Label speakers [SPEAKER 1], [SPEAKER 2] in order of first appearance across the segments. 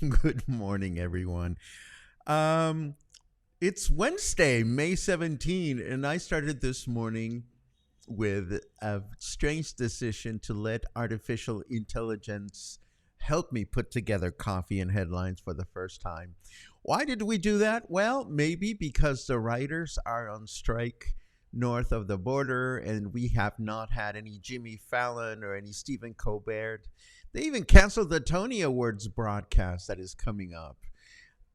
[SPEAKER 1] Good morning, everyone. Um, it's Wednesday, May 17, and I started this morning with a strange decision to let artificial intelligence help me put together coffee and headlines for the first time. Why did we do that? Well, maybe because the writers are on strike north of the border and we have not had any Jimmy Fallon or any Stephen Colbert. They even canceled the Tony Awards broadcast that is coming up.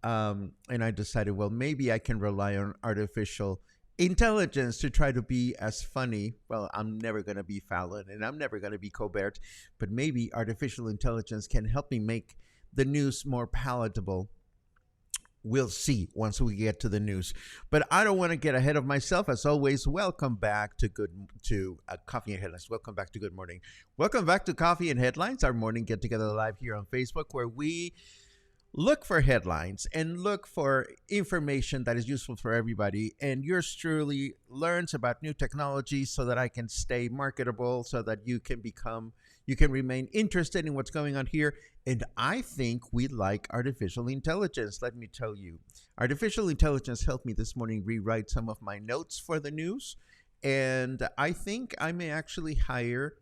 [SPEAKER 1] And I decided, well, maybe I can rely on artificial intelligence to try to be as funny. Well, I'm never going to be Fallon and I'm never going to be Colbert, but maybe artificial intelligence can help me make the news more palatable. We'll see once we get to the news. But I don't want to get ahead of myself. As always, welcome back to Coffee and Headlines. Welcome back to Good Morning. Welcome back to Coffee and Headlines, our morning get-together live here on Facebook, where we look for headlines and look for information that is useful for everybody. And yours truly learns about new technology so that I can stay marketable, so that you can remain interested in what's going on here. And I think we like artificial intelligence. Let me tell you, artificial intelligence helped me this morning rewrite some of my notes for the news. And I think I may actually hire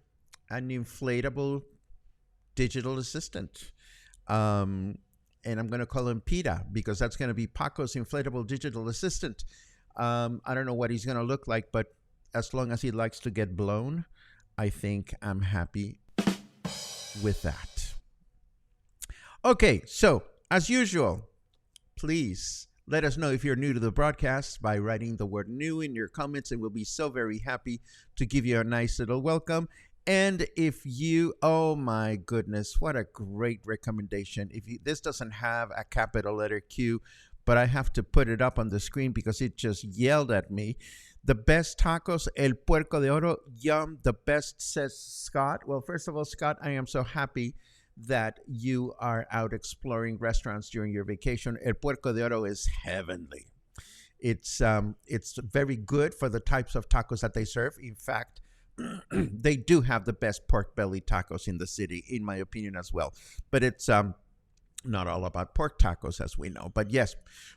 [SPEAKER 1] an inflatable digital assistant. And I'm going to call him PETA because that's going to be Paco's inflatable digital assistant. I don't know what he's going to look like, but as long as he likes to get blown, I think I'm happy with that. Okay, so as usual, please let us know if you're new to the broadcast by writing the word new in your comments, and we'll be so very happy to give you a nice little welcome. And if you, oh my goodness, what a great recommendation. This doesn't have a capital letter Q, but I have to put it up on the screen because it just yelled at me. The best tacos, El Puerco de Oro, yum. The best, says Scott. Well, first of all, Scott, I am so happy that you are out exploring restaurants during your vacation. El Puerco de Oro is heavenly. It's very good for the types of tacos that they serve. In fact, they do have the best pork belly tacos in the city, in my opinion, as well. But it's not all about pork tacos, as we know. But yes,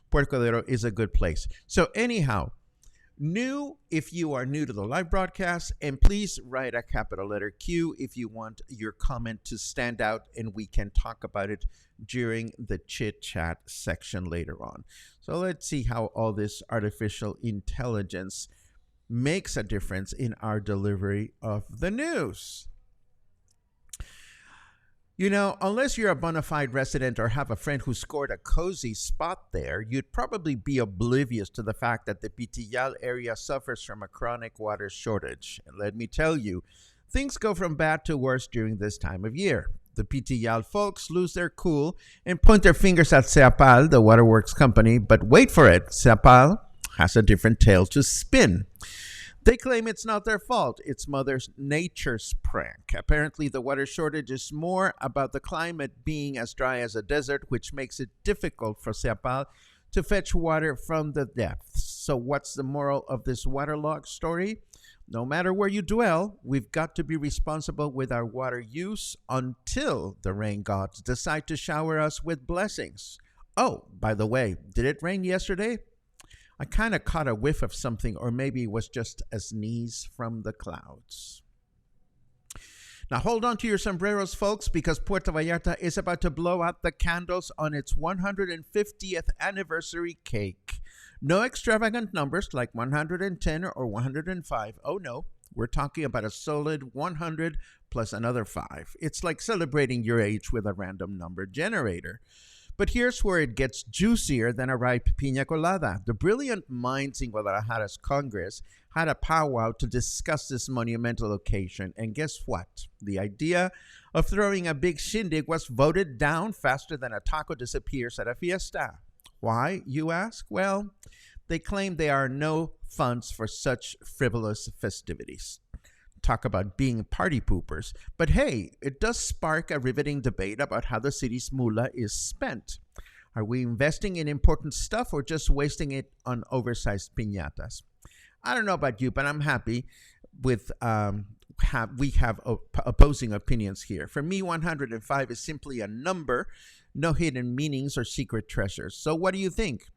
[SPEAKER 1] Puerco de Oro is a good place. So anyhow, new if you are new to the live broadcast, and please write a capital letter Q if you want your comment to stand out and we can talk about it during the chit chat section later on. So let's see how all this artificial intelligence makes a difference in our delivery of the news. You know, unless you're a bona fide resident or have a friend who scored a cozy spot there, you'd probably be oblivious to the fact that the Pitillal area suffers from a chronic water shortage. And let me tell you, things go from bad to worse during this time of year. The Pitillal folks lose their cool and point their fingers at SEAPAL, the waterworks company, but wait for it, SEAPAL has a different tale to spin. They claim it's not their fault. It's Mother Nature's prank. Apparently, the water shortage is more about the climate being as dry as a desert, which makes it difficult for SEAPAL to fetch water from the depths. So, what's the moral of this waterlogged story? No matter where you dwell, we've got to be responsible with our water use until the rain gods decide to shower us with blessings. Oh, by the way, did it rain yesterday? I kind of caught a whiff of something, or maybe it was just a sneeze from the clouds. Now hold on to your sombreros, folks, because Puerto Vallarta is about to blow out the candles on its 150th anniversary cake. No extravagant numbers like 110 or 105. Oh no, we're talking about a solid 100 plus another 5. It's like celebrating your age with a random number generator. But here's where it gets juicier than a ripe piña colada. The brilliant minds in Guadalajara's Congress had a powwow to discuss this monumental occasion. And guess what? The idea of throwing a big shindig was voted down faster than a taco disappears at a fiesta. Why, you ask? Well, they claim there are no funds for such frivolous festivities. Talk about being party poopers. But hey, it does spark a riveting debate about how the city's moolah is spent. Are we investing in important stuff or just wasting it on oversized piñatas? I don't know about you, but I'm happy with we have opposing opinions here. For me, 105 is simply a number, no hidden meanings or secret treasures. So what do you think?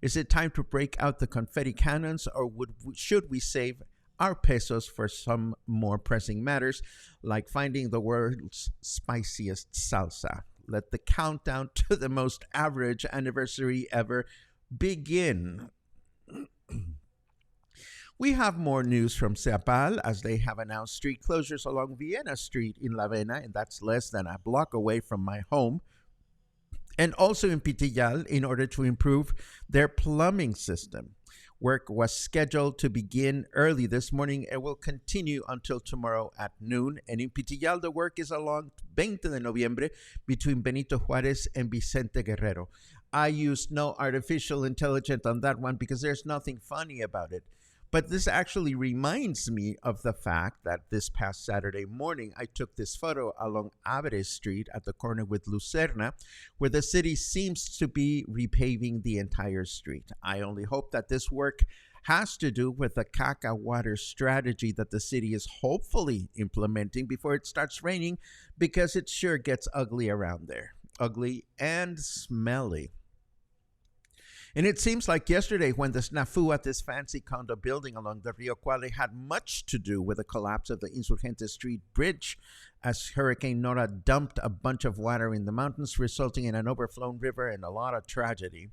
[SPEAKER 1] Is it time to break out the confetti cannons, or should we save our pesos for some more pressing matters, like finding the world's spiciest salsa? Let the countdown to the most average anniversary ever begin. We have more news from SEAPAL, as they have announced street closures along Vienna Street in La Vena, and that's less than a block away from my home, and also in Pitillal, in order to improve their plumbing system. Work was scheduled to begin early this morning and will continue until tomorrow at noon. And in Pitillal, the work is along 20 de noviembre between Benito Juarez and Vicente Guerrero. I used no artificial intelligence on that one because there's nothing funny about it. But this actually reminds me of the fact that this past Saturday morning, I took this photo along Averes Street at the corner with Lucerna, where the city seems to be repaving the entire street. I only hope that this work has to do with the caca water strategy that the city is hopefully implementing before it starts raining, because it sure gets ugly around there. Ugly and smelly. And it seems like yesterday, when the snafu at this fancy condo building along the Río Cuale had much to do with the collapse of the Insurgente Street Bridge, as Hurricane Nora dumped a bunch of water in the mountains, resulting in an overflown river and a lot of tragedy.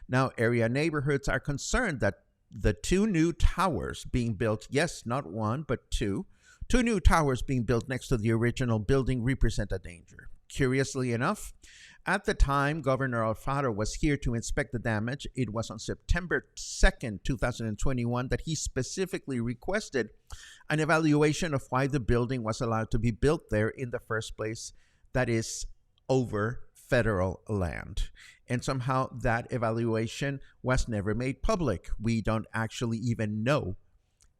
[SPEAKER 1] Now, area neighborhoods are concerned that the 2 new towers being built, yes, not 1, but 2 new towers being built next to the original building represent a danger. Curiously enough, at the time Governor Alfaro was here to inspect the damage, it was on September 2nd, 2021, that he specifically requested an evaluation of why the building was allowed to be built there in the first place, that is, over federal land. And somehow that evaluation was never made public. We don't actually even know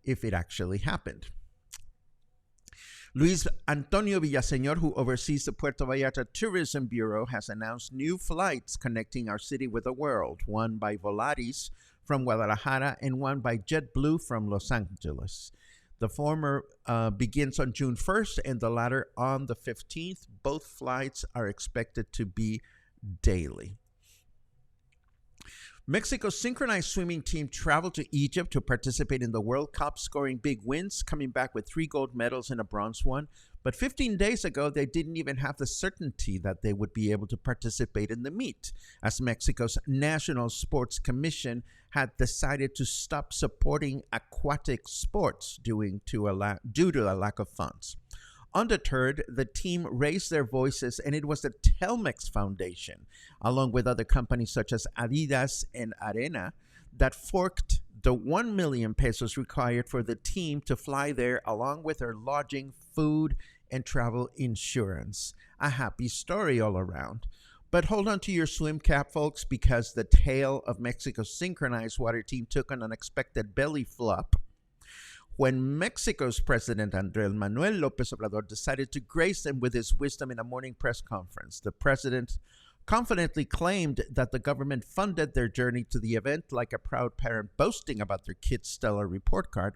[SPEAKER 1] if it actually happened. Luis Antonio Villaseñor, who oversees the Puerto Vallarta Tourism Bureau, has announced new flights connecting our city with the world, one by Volaris from Guadalajara and one by JetBlue from Los Angeles. The former begins on June 1st and the latter on the 15th. Both flights are expected to be daily. Mexico's synchronized swimming team traveled to Egypt to participate in the World Cup, scoring big wins, coming back with 3 gold medals and a bronze one. But 15 days ago, they didn't even have the certainty that they would be able to participate in the meet, as Mexico's National Sports Commission had decided to stop supporting aquatic sports due to a lack of funds. Undeterred, the team raised their voices, and it was the Telmex Foundation, along with other companies such as Adidas and Arena, that forked the 1 million pesos required for the team to fly there, along with their lodging, food, and travel insurance. A happy story all around. But hold on to your swim cap, folks, because the tail of Mexico's synchronized water team took an unexpected belly flop when Mexico's President Andrés Manuel López Obrador decided to grace them with his wisdom in a morning press conference. The president confidently claimed that the government funded their journey to the event like a proud parent boasting about their kid's stellar report card.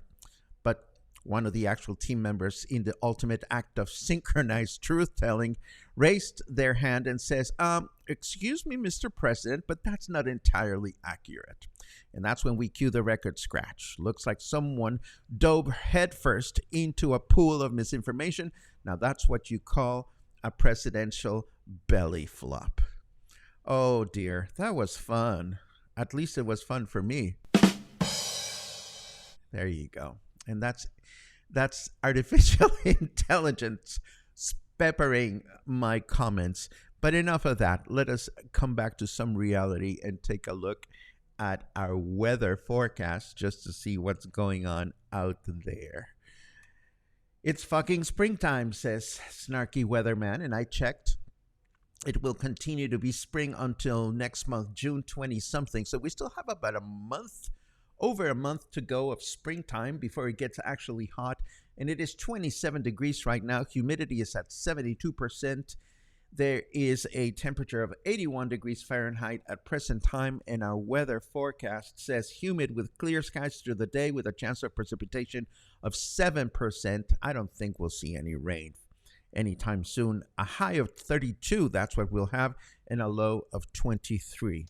[SPEAKER 1] But one of the actual team members, in the ultimate act of synchronized truth-telling, raised their hand and says, excuse me, Mr. President, but that's not entirely accurate. And that's when we cue the record scratch. Looks like someone dove headfirst into a pool of misinformation. Now that's what you call a presidential belly flop. Oh dear, that was fun. At least it was fun for me. There you go. And that's artificial intelligence peppering my comments. But enough of that. Let us come back to some reality and take a look at our weather forecast just to see what's going on out there. It's fucking springtime, says snarky weatherman, and I checked. It will continue to be spring until next month, June 20-something. So we still have about a month, over a month to go of springtime before it gets actually hot. And it is 27 degrees right now. Humidity is at 72%. There is a temperature of 81 degrees Fahrenheit at present time, and our weather forecast says humid with clear skies through the day with a chance of precipitation of 7%. I don't think we'll see any rain anytime soon. A high of 32, that's what we'll have, and a low of 23.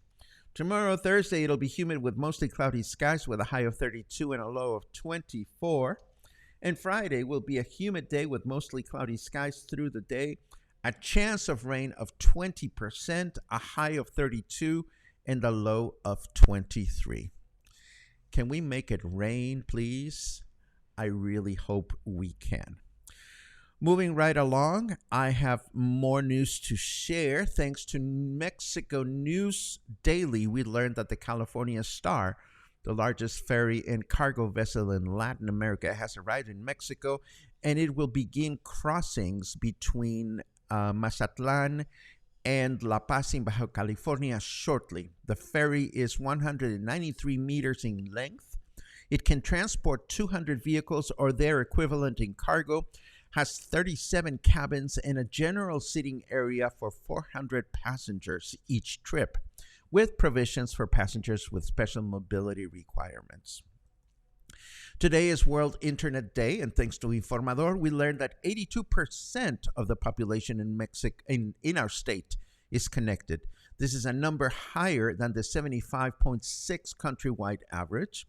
[SPEAKER 1] Tomorrow, Thursday, it'll be humid with mostly cloudy skies with a high of 32 and a low of 24. And Friday will be a humid day with mostly cloudy skies through the day. A chance of rain of 20%, a high of 32, and a low of 23. Can we make it rain, please? I really hope we can. Moving right along, I have more news to share. Thanks to Mexico News Daily, we learned that the California Star, the largest ferry and cargo vessel in Latin America, has arrived in Mexico, and it will begin crossings between Mazatlan and La Paz in Baja California shortly. The ferry is 193 meters in length. It can transport 200 vehicles or their equivalent in cargo, has 37 cabins and a general seating area for 400 passengers each trip, with provisions for passengers with special mobility requirements. Today is World Internet Day, and thanks to Informador, we learned that 82% of the population in Mexico, in our state, is connected. This is a number higher than the 75.6 countrywide average.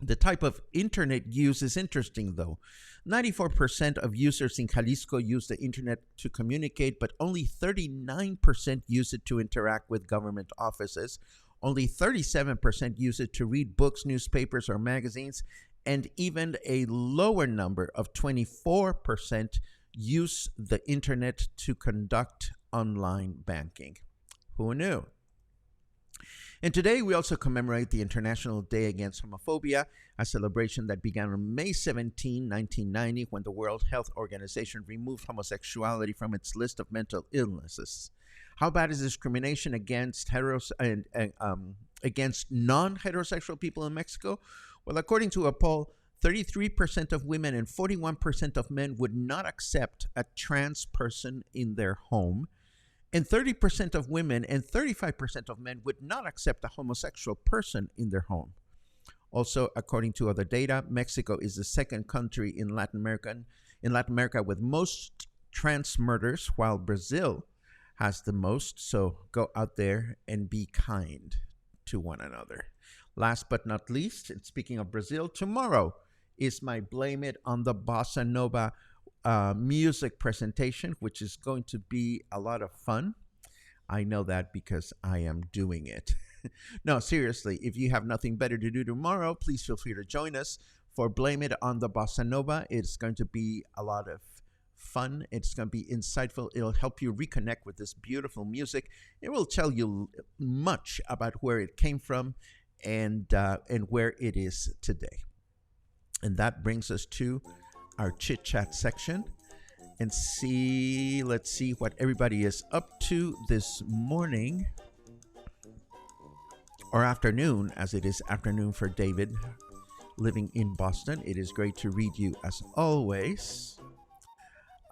[SPEAKER 1] The type of internet use is interesting, though. 94% of users in Jalisco use the internet to communicate, but only 39% use it to interact with government offices. Only 37% use it to read books, newspapers, or magazines, and even a lower number of 24% use the internet to conduct online banking. Who knew? And today we also commemorate the International Day Against Homophobia, a celebration that began on May 17, 1990, when the World Health Organization removed homosexuality from its list of mental illnesses. How bad is discrimination against against non-heterosexual people in Mexico? Well, according to a poll, 33% of women and 41% of men would not accept a trans person in their home. And 30% of women and 35% of men would not accept a homosexual person in their home. Also, according to other data, Mexico is the second country in Latin America with most trans murders, while Brazil has the most. So go out there and be kind to one another. Last but not least, and speaking of Brazil, tomorrow is my Blame It on the Bossa Nova music presentation, which is going to be a lot of fun. I know that because I am doing it. No, seriously, if you have nothing better to do tomorrow, please feel free to join us for Blame It on the Bossa Nova. It's going to be a lot of fun. It's going to be insightful. It'll help you reconnect with this beautiful music. It will tell you much about where it came from and where it is today. And that brings us to our chit-chat section and let's see what everybody is up to this morning or afternoon, as it is afternoon for David living in Boston. It is great to read you as always.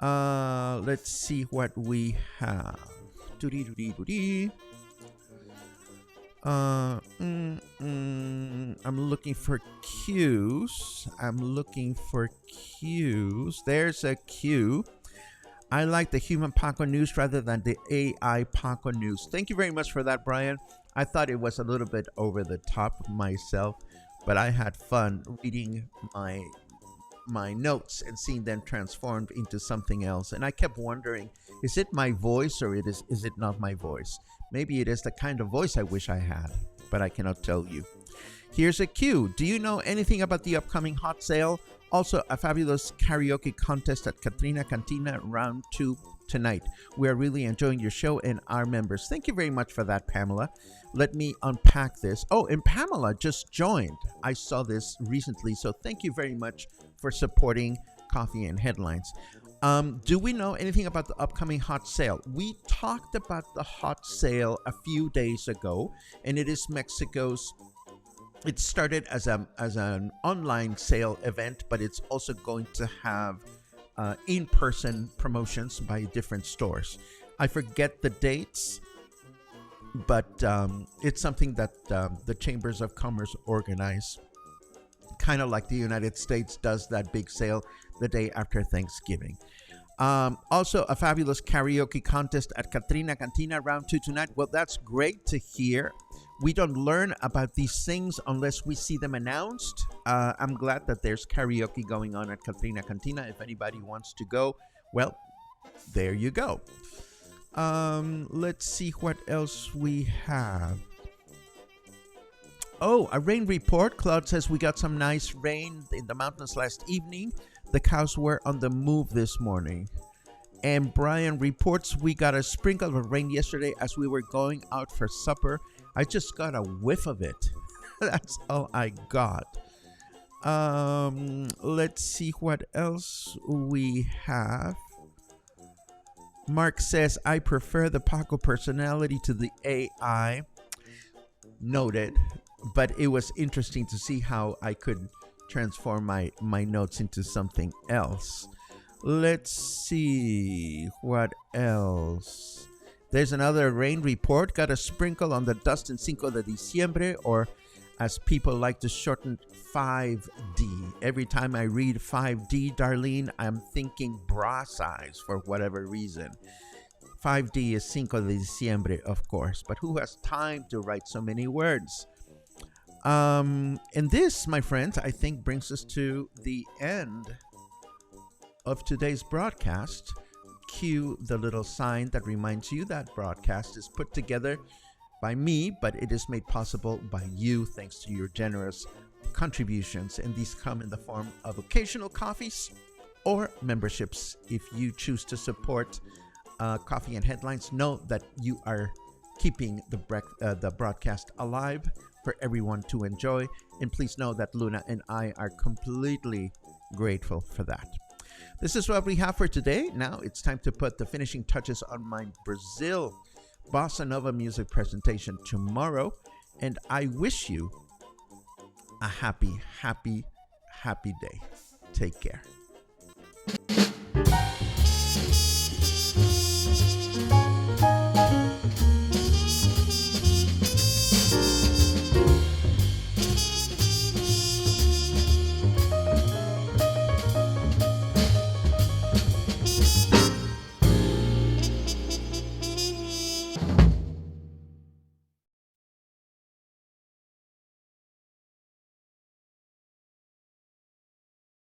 [SPEAKER 1] Let's see what we have. I'm looking for cues. There's a cue. I like the human Paco news rather than the AI Paco news. Thank you very much for that, Brian. I thought it was a little bit over the top myself, but I had fun reading my notes and seeing them transformed into something else. And I kept wondering, is it my voice or is it not my voice? Maybe it is the kind of voice I wish I had, but I cannot tell you. Here's a cue. Do you know anything about the upcoming hot sale? Also, a fabulous karaoke contest at Katrina Cantina round 2 tonight. We are really enjoying your show and our members. Thank you very much for that, Pamela. Let me unpack this. Oh, and Pamela just joined. I saw this recently, so thank you very much for supporting Coffee and Headlines. Do we know anything about the upcoming hot sale? We talked about the hot sale a few days ago, and it is Mexico's. It started as an online sale event, but it's also going to have in-person promotions by different stores. I forget the dates, but it's something that the Chambers of Commerce organize, kind of like the United States does that big sale the day after Thanksgiving. Also, a fabulous karaoke contest at Katrina Cantina round 2 tonight. Well, that's great to hear. We don't learn about these things unless we see them announced. I'm glad that there's karaoke going on at Katrina Cantina. If anybody wants to go, well, there you go. Let's see what else we have. Oh, a rain report. Claude says we got some nice rain in the mountains last evening. The cows were on the move this morning. And Brian reports we got a sprinkle of rain yesterday as we were going out for supper. I just got a whiff of it. That's all I got. Let's see what else we have. Mark says, I prefer the Paco personality to the AI. Noted. But it was interesting to see how I could transform my notes into something else. Let's see what else. There's another rain report. Got a sprinkle on the dust in Cinco de Diciembre, or as people like to shorten, 5D. Every time I read 5D, Darlene, I'm thinking bra size for whatever reason. 5D is Cinco de Diciembre, of course, but who has time to write so many words? And this, my friends, I think brings us to the end of today's broadcast. Cue the little sign that reminds you that broadcast is put together by me, but it is made possible by you thanks to your generous contributions. And these come in the form of occasional coffees or memberships. If you choose to support Coffee and Headlines, know that you are keeping the broadcast alive for everyone to enjoy. And please know that Luna and I are completely grateful for that. This is what we have for today. Now it's time to put the finishing touches on my Brazil Bossa Nova music presentation tomorrow. And I wish you a happy, happy, happy day. Take care.